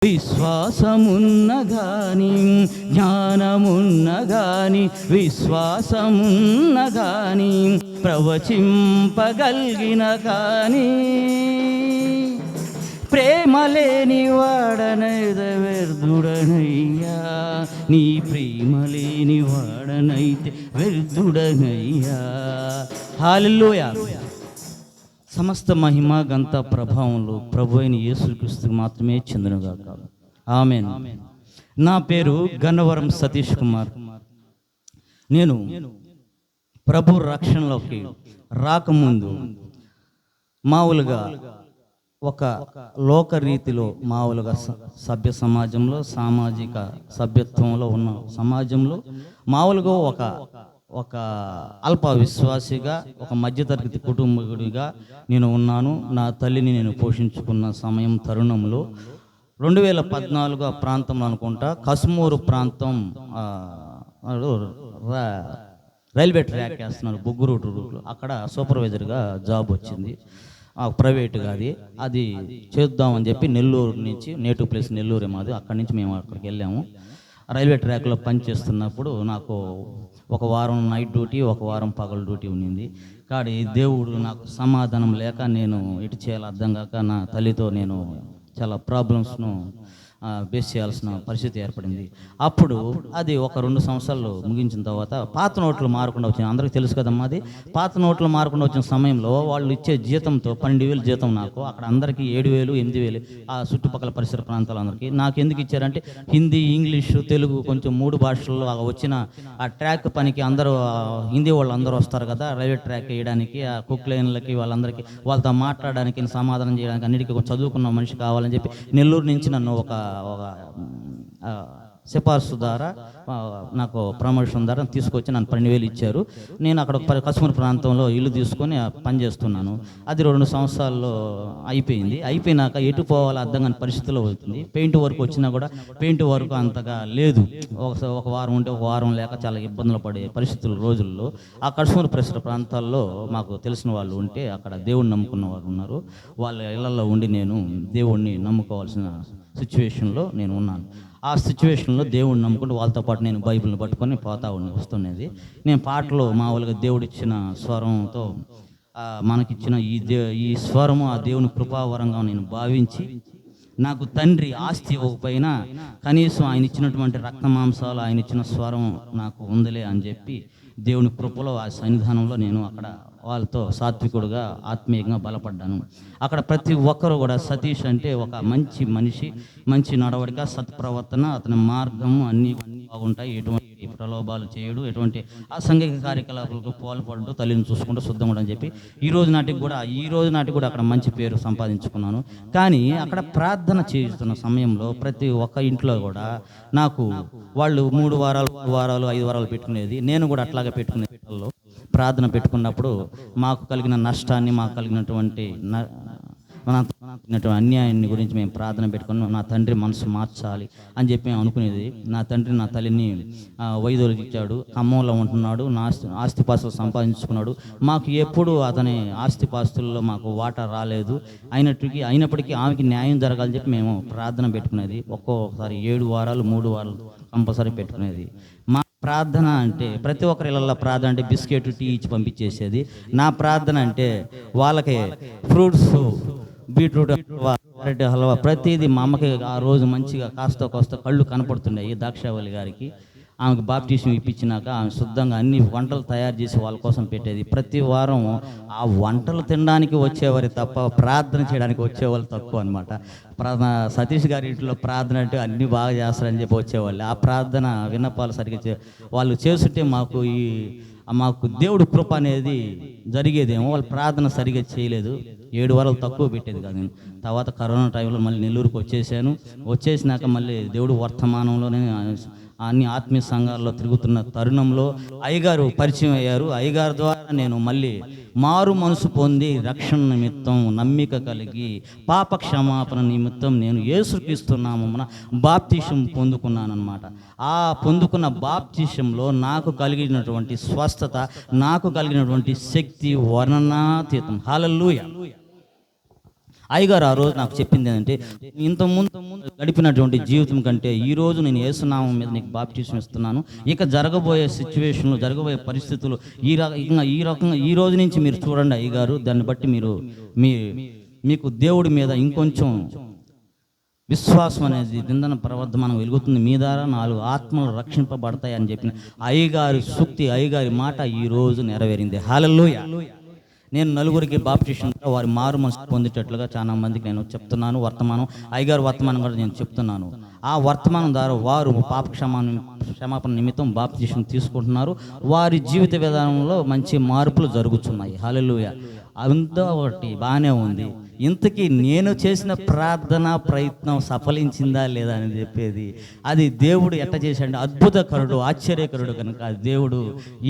విశ్వాసమున్న గాని జ్ఞానమున్న గాని విశ్వాసమున్న గాని ప్రవచింపగలిగిన గాని ప్రేమ లేని వాడనైతే వ్యర్థుడనయ్యా, నీ ప్రేమ లేని వాడనైతే వ్యర్థుడనయ్యా. హల్లెలూయా. సమస్త మహిమ గంత ప్రభావంలో ప్రభు అయిన యేసుక్రీస్తుకు మాత్రమే చెందునుగాక. ఆమేన్. నా పేరు గన్నవరం సతీష్ కుమార్. నేను ప్రభు రక్షణలోకి రాకముందు మామూలుగా ఒక లోక రీతిలో మామూలుగా సభ్య సమాజంలో సామాజిక సభ్యత్వంలో ఉన్న సమాజంలో మామూలుగా ఒక అల్ప విశ్వాసిగా ఒక మధ్యతరగతి కుటుంబీకుడిగా నేను ఉన్నాను. నా తల్లిని నేను పోషించుకున్న సమయం తరుణంలో 2014 ఆ ప్రాంతంలో అనుకుంటా కసుమూరు ప్రాంతం రైల్వే ట్రాక్ వేస్తున్నారు బొగ్గు రూట్లో. అక్కడ సూపర్వైజర్గా జాబ్ వచ్చింది, ప్రైవేటుగా. అది చేద్దామని చెప్పి నెల్లూరు నుంచి, నేటివ్ ప్లేస్ నెల్లూరే మాది, అక్కడి నుంచి మేము అక్కడికి వెళ్ళాము. రైల్వే ట్రాక్లో పనిచేస్తున్నప్పుడు నాకు ఒక వారం నైట్ డ్యూటీ, ఒక వారం పగలు డ్యూటీ ఉండింది. కానీ దేవుడు నాకు సమాధానం లేక నేను ఎటు చేయాలో అర్థం కాక నా తల్లితో నేను చాలా ప్రాబ్లమ్స్ను బేస్ చేయాల్సిన పరిస్థితి ఏర్పడింది. అప్పుడు అది ఒక 2 సంవత్సరాలు ముగించిన తర్వాత పాత నోట్లు మారకుండా వచ్చింది. అందరికీ తెలుసు కదమ్మా, అది పాత నోట్లు మారకుండా వచ్చిన సమయంలో వాళ్ళు ఇచ్చే జీతంతో 12,000 జీతం నాకు, అక్కడ అందరికీ 7,000 8,000 ఆ చుట్టుపక్కల పరిసర ప్రాంతాలందరికీ. నాకు ఎందుకు ఇచ్చారంటే హిందీ, ఇంగ్లీషు, తెలుగు కొంచెం 3 భాషల్లో వచ్చిన ఆ ట్రాక్ పనికి అందరూ హిందీ వాళ్ళు అందరూ వస్తారు కదా రైల్వే ట్రాక్ వేయడానికి, ఆ కుక్ లైన్లకి వాళ్ళందరికీ వాళ్ళతో మాట్లాడడానికి, సమాధానం చేయడానికి అన్నిటికీ కొంచెం చదువుకున్న మనిషి కావాలని చెప్పి నెల్లూరు నుంచి నన్ను ఒక సిఫార్సు ద్వారా నాకు ప్రమోషన్ ద్వారా తీసుకొచ్చి నన్ను 12,000 ఇచ్చారు. నేను అక్కడ కసుమూరు ప్రాంతంలో ఇల్లు తీసుకొని పనిచేస్తున్నాను. అది 2 సంవత్సరాల్లో అయిపోయినాక ఎటు పోవాలో అర్థం కాని పరిస్థితిలో అవుతుంది. పెయింట్ వర్క్ వచ్చినా కూడా పెయింట్ వర్క్ అంతగా లేదు. ఒక వారం ఉంటే ఒక వారం లేక చాలా ఇబ్బందులు పడే పరిస్థితులు రోజుల్లో. ఆ కసుమూరు పరిసర ప్రాంతాల్లో మాకు తెలిసిన వాళ్ళు ఉంటే అక్కడ దేవుడిని నమ్ముకున్న వాళ్ళు ఉన్నారు. వాళ్ళ ఇళ్లలో ఉండి నేను దేవుడిని నమ్ముకోవాల్సిన సిచ్యువేషన్లో నేను ఉన్నాను. ఆ సిచ్యువేషన్లో దేవుడిని నమ్ముకుంటూ వాళ్ళతో పాటు నేను బైబిల్ని పట్టుకొని వస్తున్నది. నేను పాటలో మామూలుగా దేవుడిచ్చిన స్వరంతో మనకిచ్చిన ఈ స్వరము ఆ దేవుని కృపావరంగా నేను భావించి, నాకు తండ్రి ఆస్తి ఇవ్వకపోయినా కనీసం ఆయన ఇచ్చినటువంటి రక్త మాంసాలు, ఆయన ఇచ్చిన స్వరం నాకు ఉందిలే అని చెప్పి దేవుని కృపలో ఆ సన్నిధానంలో నేను అక్కడ వాళ్ళతో సాత్వికుడుగా ఆత్మీయంగా బలపడ్డాను. అక్కడ ప్రతి ఒక్కరు కూడా సతీష్ అంటే ఒక మంచి మనిషి, మంచి నడవడిక, సత్ప్రవర్తన, అతని మార్గము అన్నీ బాగుంటాయి. ఎటువంటి ప్రలోభాలు చేయడు, ఎటువంటి అసాంఘిక కార్యకలాపాలకు పాల్పడడు, తల్లిని చూసుకుంటూ శుద్ధంగా అని చెప్పి ఈ రోజు నాటికి కూడా అక్కడ మంచి పేరు సంపాదించుకున్నాను. కానీ అక్కడ ప్రార్థన చేస్తున్న సమయంలో ప్రతి ఒక్క ఇంట్లో కూడా నాకు వాళ్ళు 3 వారాలు 4 వారాలు 5 వారాలు పెట్టుకునేది. నేను కూడా అట్లాగే పెట్టుకునే ప్రార్థన పెట్టుకున్నప్పుడు మాకు కలిగిన నష్టాన్ని, మాకు కలిగినటువంటి అన్యాయాన్ని గురించి మేము ప్రార్థన పెట్టుకుని నా తండ్రి మనసు మార్చాలి అని చెప్పి మేము అనుకునేది. నా తండ్రి నా తల్లిని వైదొలికి ఇచ్చాడు, ఖమ్మంలో ఉంటున్నాడు, నా ఆస్తిపాస్తులు సంపాదించుకున్నాడు. మాకు ఎప్పుడు అతని ఆస్తిపాస్తుల్లో మాకు వాటా రాలేదు. అయినప్పటికీ ఆమెకి న్యాయం జరగాలని చెప్పి మేము ప్రార్థన పెట్టుకునేది. ఒక్కొక్కసారి 7 వారాలు 3 వారాలు కంపల్సరీ పెట్టుకునేది. మా ప్రార్థన అంటే ప్రతి ఒక్కరి ఇళ్ళల్లో ప్రార్థన అంటే బిస్కెట్, టీ ఇచ్చి పంపించేసేది. నా ప్రార్థన అంటే వాళ్ళకి fruits, beetroot halwa, carrot halwa, ప్రతిదీ మా అమ్మకి ఆ రోజు మంచిగా కాస్త కళ్ళు కనపడుతున్నాయి. దాక్షావళి గారికి ఆమెకు బాప్టిజం ఇప్పించినాక ఆమె శుద్ధంగా అన్ని వంటలు తయారు చేసి వాళ్ళ కోసం పెట్టేది. ప్రతి వారం ఆ వంటలు తినడానికి వచ్చేవారు తప్ప ప్రార్థన చేయడానికి వచ్చేవాళ్ళు తక్కువ అనమాట. సతీష్ గారి ఇంట్లో ప్రార్థన అంటే అన్నీ బాగా చేస్తారని చెప్పి వచ్చేవాళ్ళు. ఆ ప్రార్థన విన్నపాలు సరిగ్గా వాళ్ళు చేస్తుంటే మాకు దేవుడు కృప అనేది జరిగేదేమో. వాళ్ళు ప్రార్థన సరిగ్గా చేయలేదు, 7 వారాలు తక్కువ పెట్టేది కాదు. నేను తర్వాత కరోనా టైంలో మళ్ళీ నెల్లూరుకు వచ్చేసినాక మళ్ళీ దేవుడు వర్తమానంలోనే అన్ని ఆత్మీయ సంఘాల్లో తిరుగుతున్న తరుణంలో అయ్యగారు పరిచయం అయ్యారు. అయ్యగారు ద్వారా నేను మళ్ళీ మారు మనసు పొంది రక్షణ నిమిత్తం నమ్మిక కలిగి పాప క్షమాపణ నిమిత్తం నేను యేసుక్రీస్తు నామమున బాప్తిసం పొందుకున్నానమాట. ఆ పొందుకున్న బాప్తిసంలో నాకు కలిగినటువంటి స్వస్థత, నాకు కలిగినటువంటి శక్తి వర్ణనాతీతం. హల్లెలూయా. అయ్యగారు ఆ రోజు నాకు చెప్పింది ఏంటంటే, ఇంత ముందు గడిపినటువంటి జీవితం కంటే ఈ రోజు నేను యేసునామం మీద నీకు బాప్టిజం ఇస్తున్నాను. ఇక జరగబోయే సిచ్యువేషన్లు, జరగబోయే పరిస్థితులు ఈ రకంగా ఈ రోజు నుంచి మీరు చూడండి అయ్యగారు. దాన్ని బట్టి మీరు మీకు దేవుడి మీద ఇంకొంచెం విశ్వాసం అనేది నిందన ప్రవర్ధమానం వెలుగుతుంది. మీ ద్వారా 4 ఆత్మలు రక్షింపబడతాయి అని చెప్పిన అయ్యగారి సూక్తి, అయ్యగారి మాట ఈ రోజు నెరవేరింది. హల్లెలూయా. నేను నలుగురికి బాప్టిజం వారి మారు మనసు పొందేటట్లుగా చాలా మందికి నేను చెప్తున్నాను. అయ్యగారు వర్తమానం కూడా నేను చెప్తున్నాను. ఆ వర్తమానం ద్వారా వారు క్షమాపణ నిమిత్తం బాప్టిజం తీసుకుంటున్నారు. వారి జీవిత విధానంలో మంచి మార్పులు జరుగుతున్నాయి. హల్లెలూయా. అంతా ఒకటి బాగానే ఉంది. ఇంతకీ నేను చేసిన ప్రయత్నం సఫలించిందా లేదా అని చెప్పేది అది దేవుడు ఎట్ట చేశాడు. అద్భుతకరుడు, ఆశ్చర్యకరుడు కనుక దేవుడు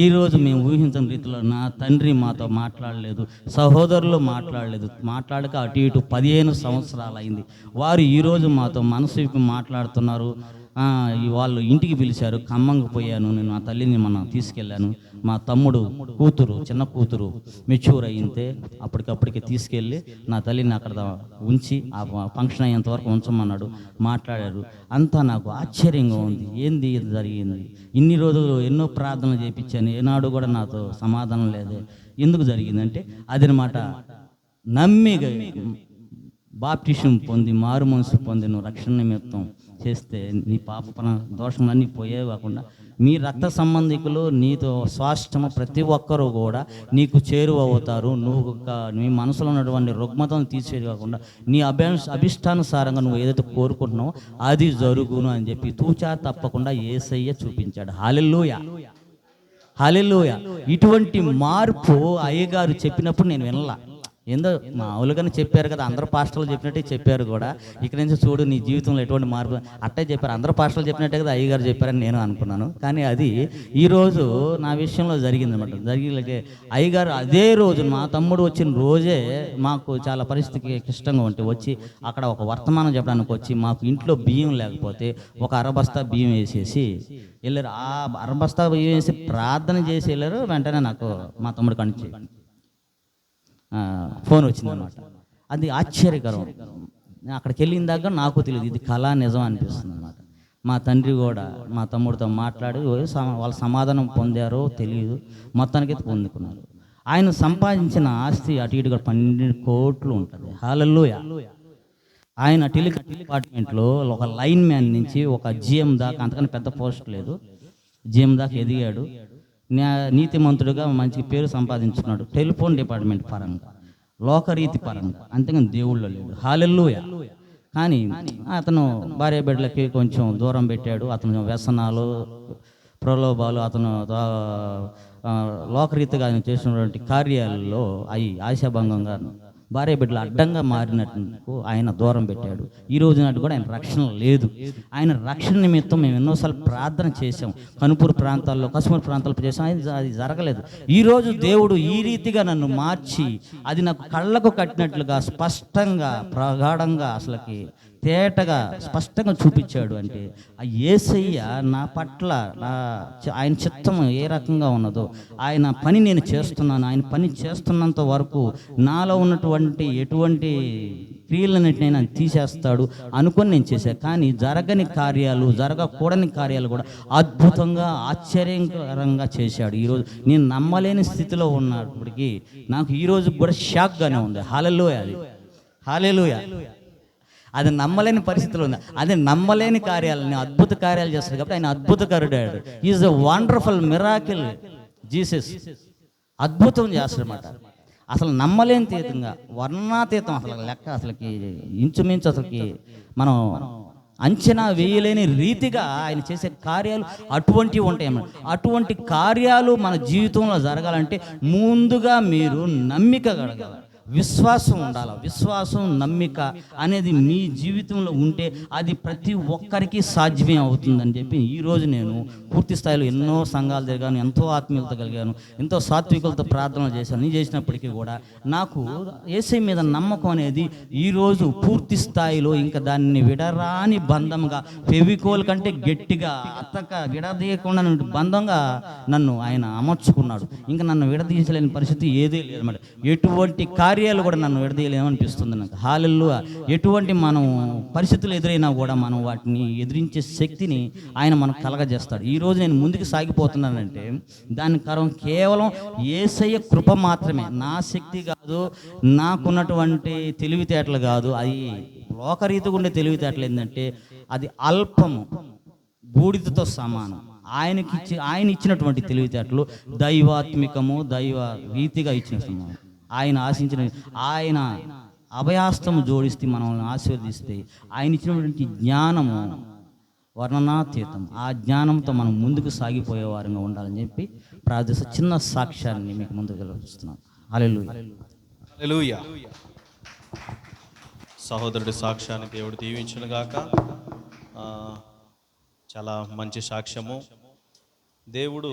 ఈరోజు మేము ఊహించని రీతిలో నా తండ్రి మాతో మాట్లాడలేదు, సహోదరులు మాట్లాడక అటు ఇటు 15 సంవత్సరాలు అయింది. వారు ఈరోజు మాతో మనసు విప్పి మాట్లాడుతున్నారు. వాళ్ళు ఇంటికి పిలిచారు. ఖమ్మంకి పోయాను నేను. నా తల్లిని తీసుకెళ్ళాను. మా తమ్ముడు చిన్న కూతురు మెచ్యూర్ అయ్యింటే అప్పటికప్పటికి తీసుకెళ్ళి నా తల్లిని అక్కడ ఉంచి ఆ ఫంక్షన్ అయ్యేంత వరకు ఉంచమన్నాడు. మాట్లాడారు. అంతా నాకు ఆశ్చర్యంగా ఉంది. ఏంది ఇది జరిగింది? ఇన్ని రోజులు ఎన్నో ప్రార్థనలు చేయించాను, ఏనాడు కూడా నాతో సమాధానం లేదే, ఎందుకు జరిగిందంటే అదనమాట. నమ్మి బాప్టిజం పొంది మారు మనసు పొంది నువ్వు రక్షణ నిమిత్తం చేస్తే నీ దోషములన్నీ పోయే కాకుండా మీ రక్త సంబంధికులు నీతో స్వాస్థ్యము ప్రతి ఒక్కరూ కూడా నీకు చేరువ అవుతారు. నీ మనసులో ఉన్నటువంటి రుగ్మతను తీసేది కాకుండా నీ అభిష్టానుసారంగా నువ్వు ఏదైతే కోరుకుంటున్నావో అది జరుగును అని చెప్పి తూచా తప్పకుండా యేసయ్య చూపించాడు. హల్లెలూయా, హల్లెలూయా. ఇటువంటి మార్పు అయ్యగారు చెప్పినప్పుడు నేను వినలా. ఏందో మామూలుగానే చెప్పారు కదా, అందరూ పాస్టర్లు చెప్పినట్టే చెప్పారు కూడా. ఇక్కడి నుంచి చూడు నీ జీవితంలో ఎటువంటి మార్పు అట్టే చెప్పారు. అందరూ పాస్టర్లు చెప్పినట్టే కదా అయ్యగారు చెప్పారని నేను అనుకున్నాను. కానీ అది ఈరోజు నా విషయంలో జరిగిందన్నమాట. జరిగితే అయ్యగారు అదే రోజు మా తమ్ముడు వచ్చిన రోజే మాకు చాలా పరిస్థితికి క్లిష్టంగా ఉంటే వచ్చి అక్కడ ఒక వర్తమానం చెప్పడానికి వచ్చి మాకు ఇంట్లో బియ్యం లేకపోతే ఒక అరబస్తా బియ్యం వేసేసి వెళ్ళారు. ఆ అరబస్తా బియ్యం వేసి ప్రార్థన చేసి వెళ్ళారు. వెంటనే నాకు మా తమ్ముడు కనిచి ఫోన్ వచ్చిందన్నమాట. అది ఆశ్చర్యకరం. అక్కడికి వెళ్ళిన దాకా నాకు తెలియదు ఇది కళ నిజం అనిపిస్తుంది అన్నమాట. మా తండ్రి కూడా మా తమ్ముడితో మాట్లాడి వాళ్ళ సమాధానం పొందారో తెలియదు, మొత్తానికి పొందుకున్నారు. ఆయన సంపాదించిన ఆస్తి అటు ఇటుగా 12 కోట్లు ఉంటుంది. హల్లెలూయా. ఆయన డిపార్ట్మెంట్లో ఒక లైన్ మ్యాన్ నుంచి ఒక GM దాకా, అంతకన్నా పెద్ద పోస్ట్ లేదు, GM దాకా ఎదిగాడు. నీతిమంతుడుగా మంచి పేరు సంపాదించుకున్నాడు. టెలిఫోన్ డిపార్ట్మెంట్ పరంగా, లోకరీతి పరంగా, అంతేగాని దేవుళ్ళో లేడు. హల్లెలూయా. కానీ అతను భార్య బిడ్డలకి కొంచెం దూరం పెట్టాడు. అతను వ్యసనాలు, ప్రలోభాలు, అతను లోకరీతిగా ఆయన చేసినటువంటి కార్యాలలో ఆశాభంగంగా భార్య బిడ్డలు అడ్డంగా మారినట్టు ఆయన దూరం పెట్టాడు. ఈ రోజు నాటి కూడా ఆయన రక్షణ లేదు. ఆయన రక్షణ నిమిత్తం మేము ఎన్నోసార్లు ప్రార్థన చేసాం. కనుపూరు ప్రాంతాల్లో, కశ్మీర్ ప్రాంతాల్లో చేసాం. అది జరగలేదు. ఈరోజు దేవుడు ఈ రీతిగా నన్ను మార్చి అది నాకు కళ్ళకు కట్టినట్లుగా స్పష్టంగా, ప్రగాఢంగా, అసలుకి తేటగా స్పష్టంగా చూపించాడు. అంటే ఆ యేసయ్య నా పట్ల ఆయన చిత్తం ఏ రకంగా ఉన్నదో, ఆయన పని నేను చేస్తున్నాను, ఆయన పని చేస్తున్నంత వరకు నాలో ఉన్నటువంటి ఎటువంటి క్రియలన్నింటినీ ఆయన తీసేస్తాడు అనుకొని నేను చేశాను. కానీ జరగకూడని కార్యాలు కూడా అద్భుతంగా, ఆశ్చర్యకరంగా చేశాడు. ఈరోజు నేను నమ్మలేని స్థితిలో ఉన్నప్పటికీ నాకు ఈరోజు కూడా షాక్గానే ఉంది. హల్లెలూయా. హల్లెలూయా. అది నమ్మలేని పరిస్థితులు ఉంది. అదే నమ్మలేని కార్యాలని అద్భుత కార్యాలు చేస్తాడు కాబట్టి ఆయన అద్భుతకరుడాడు. Is a wonderful miracle Jesus. అద్భుతం చేస్తాడన్నమాట. అసలు నమ్మలేని తీతంగా, వర్ణాతీతం, అసలు లెక్క అసలుకి ఇంచుమించు అసలుకి మనం అంచనా వేయలేని రీతిగా ఆయన చేసే కార్యాలు అటువంటివి ఉంటాయన్నమాట. అటువంటి కార్యాలు మన జీవితంలో జరగాలంటే ముందుగా మీరు నమ్మిక కలగాలి, విశ్వాసం ఉండాలి. విశ్వాసం, నమ్మిక అనేది మీ జీవితంలో ఉంటే అది ప్రతి ఒక్కరికి సాధ్యమే అవుతుందని చెప్పి ఈరోజు నేను పూర్తి స్థాయిలో ఎన్నో సంఘాలు తిరిగాను, ఎంతో ఆత్మీయత కలిగాను, ఎంతో సాత్వికులతో ప్రార్థనలు చేశాను. నేను చేసినప్పటికీ కూడా నాకు యేసయ్య మీద నమ్మకం అనేది ఈరోజు పూర్తి స్థాయిలో ఇంకా దాన్ని విడరాని బంధంగా, ఫెవికోల్ కంటే గట్టిగా విడదీయకుండా బంధంగా నన్ను ఆయన అమర్చుకున్నాడు. ఇంకా నన్ను విడదీయలేని పరిస్థితి ఏదీ లేదన్నమాట. ఎటువంటి కార్యాలు కూడా నన్ను విడదీయలేమనిపిస్తుంది నాకు. హల్లెలూయా. ఎటువంటి మనం పరిస్థితులు ఎదురైనా కూడా మనం వాటిని ఎదిరించే శక్తిని ఆయన మనకు కలగజేస్తాడు. ఈరోజు నేను ముందుకు సాగిపోతున్నానంటే దానికి కారణం కేవలం యేసయ్య కృప మాత్రమే. నా శక్తి కాదు, నాకున్నటువంటి తెలివితేటలు కాదు. అది లోకరీతిగా ఉండే తెలివితేటలు ఏంటంటే అది అల్పము, బూడిదతో సమానం. ఆయన ఇచ్చినటువంటి తెలివితేటలు దైవాత్మికము, దైవ రీతిగా ఇచ్చిన సమానం. ఆయన ఆశించిన, ఆయన అభయాస్తము జోడిస్తే మనల్ని ఆశీర్వదిస్తే ఆయన ఇచ్చినటువంటి జ్ఞానము వర్ణనాతీతం. ఆ జ్ఞానంతో మనం ముందుకు సాగిపోయే వారంగా ఉండాలని చెప్పి ప్రార్థిస్తూ చిన్న సాక్ష్యాన్ని మీకు ముందుకు వెలువరిస్తున్నాను. హల్లెలూయా. హల్లెలూయా. సహోదరుడి సాక్ష్యాన్ని దేవుడు దీవించును గాక. చాలా మంచి సాక్ష్యము. దేవుడు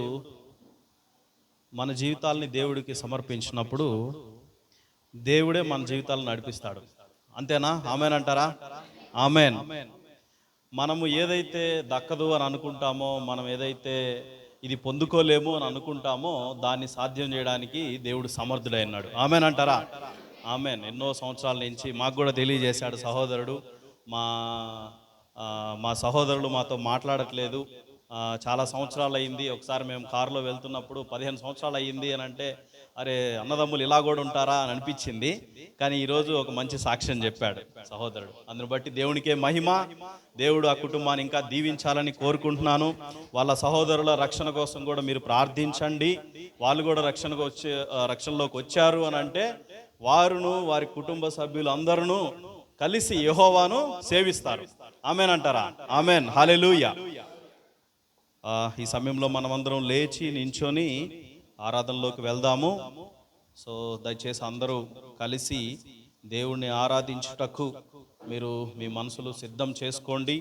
మన జీవితాలని దేవుడికి సమర్పించినప్పుడు దేవుడే మన జీవితాలను నడిపిస్తాడు. అంతేనా? ఆమెన్ అంటారా? ఆమెన్. మనము ఏదైతే దక్కదు అని అనుకుంటామో, మనం ఏదైతే ఇది పొందుకోలేము అని అనుకుంటామో దాన్ని సాధ్యం చేయడానికి దేవుడు సమర్థుడైనాడు. ఆమెన్ అంటారా? ఆమెన్. ఎన్నో సంవత్సరాల నుంచి మాకు కూడా తెలియజేశాడు సహోదరుడు. మా సహోదరులు మాతో మాట్లాడట్లేదు, చాలా సంవత్సరాలు అయ్యింది. ఒకసారి మేము కారులో వెళ్తున్నప్పుడు 15 సంవత్సరాలు అయ్యింది అని అంటే, అరే అన్నదమ్ములు ఇలా కూడా ఉంటారా అని అనిపించింది. కానీ ఈరోజు ఒక మంచి సాక్ష్యం చెప్పాడు సహోదరుడు. అందుని బట్టి దేవునికే మహిమ. దేవుడు ఆ కుటుంబాన్ని ఇంకా దీవించాలని కోరుకుంటున్నాను. వాళ్ళ సహోదరుల రక్షణ కోసం కూడా మీరు ప్రార్థించండి. వాళ్ళు కూడా రక్షణలోకి వచ్చారు అని అంటే వారును వారి కుటుంబ సభ్యులు అందరూ కలిసి యెహోవాను సేవిస్తారు. ఆమెన్ అంటారా? ఆమెన్. హల్లెలూయా. ఈ సమయంలో మనమందరం లేచి నించొని ఆరాధనలోకి వెళ్దాము. సో దయచేసి అందరూ కలిసి దేవుణ్ణి ఆరాధించుటకు మీరు మీ మనసులు సిద్ధం చేసుకోండి.